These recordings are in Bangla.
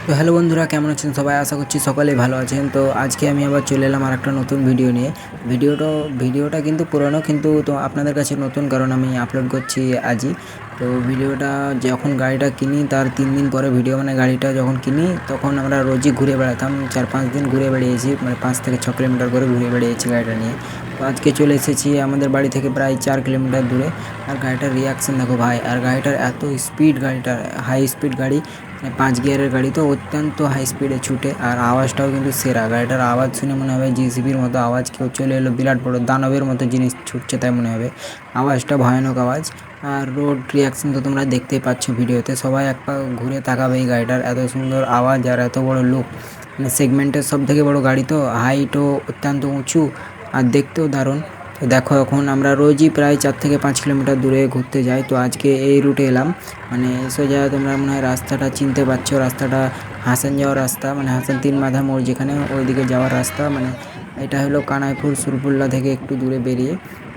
তো হ্যালো বন্ধুরা, কেমন আছেন সবাই? আশা করছি সকলেই ভালো আছেন। তো আজকে আমি আবার চলে এলাম আরেকটা নতুন ভিডিও নিয়ে। ভিডিওটা কিন্তু পুরনো, কিন্তু তো আপনাদের কাছে নতুন, কারণ আমি আপলোড করছি আজই। তো ভিডিওটা যখন গাড়িটা কিনি তার 3 দিন পরে ভিডিও, মানে গাড়িটা যখন কিনি তখন আমরা রোজই ঘুরে বেড়াতাম। 4-5 দিন ঘুরে বেড়িয়েছি, মানে 5 থেকে 6 কিলোমিটার করে ঘুরে বেড়িয়েছি গাড়িটা নিয়ে। তো আজকে চলে এসেছি আমাদের বাড়ি থেকে প্রায় 4 কিলোমিটার দূরে। আর গাড়িটার রিয়াকশান দেখো ভাই, আর গাড়িটার এত স্পিড, গাড়িটার হাই স্পিড গাড়ি, 5 গিয়ারের গাড়ি, তো অত্যন্ত হাই স্পিডে ছুটে। আর আওয়াজটাও কিন্তু সেরা। গাড়িটার আওয়াজ শুনে মনে হবে জিসিবির মতো আওয়াজ, কেউ চলে এলো, বিরাট বড় দানবের মতো জিনিস ছুটছে তাই মনে হবে। আওয়াজটা ভয়ানক আওয়াজ। আর রোড রিয়াকশন তো তোমরা দেখতেই পাচ্ছ ভিডিওতে, সবাই এক পা ঘুরে তাকাবে এই গাড়িটার এত সুন্দর আওয়াজ আর এত বড় লুক। মানে সেগমেন্টের সব থেকে বড় গাড়ি, তো হাইটও অত্যন্ত উঁচু আর দেখতেও দারুণ। তো দেখো, এখন আমরা রোজই প্রায় 4 থেকে 5 কিলোমিটার দূরে ঘুরতে যাই। তো আজকে এই রুটে এলাম, মানে সোজা তোমরা মনে হয় রাস্তাটা চিনতে পারছো। রাস্তাটা হাসান যাওয়ার রাস্তা, মানে হাসান 3 মাথা মোড় যেখানে, ওইদিকে যাওয়ার রাস্তা। মানে এটা হলো কানাইপুর সুরপুল্লা থেকে একটু দূরে বেরিয়ে।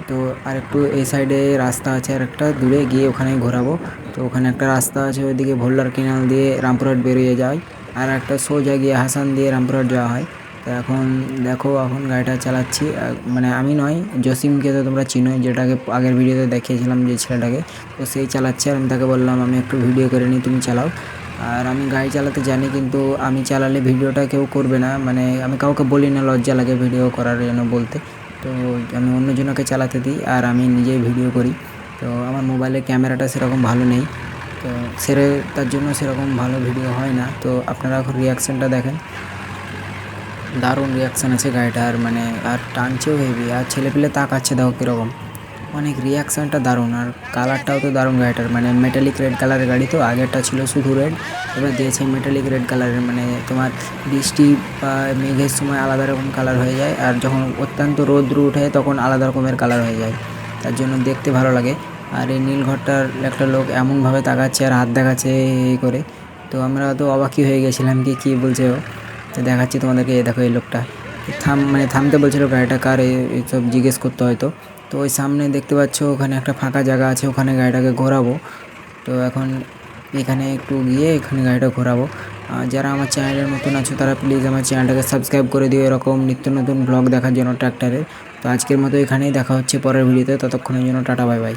তো আর একটু এই সাইডে রাস্তা আছে, আর একটা দূরে গিয়ে ওখানে ঘোরাবো। তো ওখানে একটা রাস্তা আছে, ওইদিকে ভোল্লার কেনাল দিয়ে রামপুরহাট বেরিয়ে যায়। আর একটা সোজা গিয়ে হাসান দিয়ে রামপুরহাট যাওয়া হয়। তো এখন দেখো, এখন গাড়িটা চালাচ্ছি, মানে আমি নয়, জসিমকে তো তোমরা চিনোই, যেটাকে আগের ভিডিওতে দেখিয়েছিলাম যে ছেলেটাকে। তো সেই চালাচ্ছে, আর আমি তাকে বললাম আমি একটু ভিডিও করে নিই, তুমি চালাও। আর আমি গাড়ি চালাতে জানি, কিন্তু আমি চালালে ভিডিওটা কেউ করবে না, মানে আমি কাউকে বলি না, লজ্জা লাগে ভিডিও করার জন্য বলতে। তো আমি অন্যজনকে চালাতে দিই আর আমি নিজেই ভিডিও করি। তো আমার মোবাইলের ক্যামেরাটা সেরকম ভালো নেই, তো তার জন্য সেরকম ভালো ভিডিও হয় না। তো আপনারা এখন রিয়াকশানটা দেখেন, দারুণ রিয়াকশান আছে গাড়িটার, মানে আর টানছেও হেভি, আর ছেলেপিলে তাকাচ্ছে দেখো কীরকম, অনেক রিয়াকশানটা দারুণ। আর কালারটাও তো দারুণ গাড়িটার, মানে মেটালিক রেড কালারের গাড়ি। তো আগেরটা ছিল শুধু রেড, এবার দিয়েছে মেটালিক রেড কালারের, মানে তোমার বৃষ্টি বা মেঘের সময় আলাদা রকম কালার হয়ে যায়, আর যখন অত্যন্ত রৌদ্র উঠে তখন আলাদা রকমের কালার হয়ে যায়, তার জন্য দেখতে ভালো লাগে। আর এই নীল ঘরটার একটা লোক এমনভাবে তাকাচ্ছে আর হাত দেখাচ্ছে এই করে, তো আমরা তো অবাকই হয়ে গেছিলাম কি কী বলছে ও। তো দেখাচ্ছি তোমাদেরকে, এই দেখো এই লোকটা মানে থামতে বলছিল, গাড়িটা কার এইসব জিজ্ঞেস করতে হয়তো। তো ওই সামনে দেখতে পাচ্ছ ওখানে একটা ফাঁকা জায়গা আছে, ওখানে গাড়িটাকে ঘোরাবো। তো এখন এখানে একটু গিয়ে এখানে গাড়িটা ঘোরাবো। যারা আমার চ্যানেলের নতুন আছো তারা প্লিজ আমার চ্যানেলটাকে সাবস্ক্রাইব করে দিও এরকম নিত্য নতুন ব্লগ দেখার জন্য ট্র্যাক্টরের। তো আজকের মতো এখানেই দেখা হচ্ছে পরের ভিডিওতে, ততক্ষণের জন্য টাটা, বাই বাই।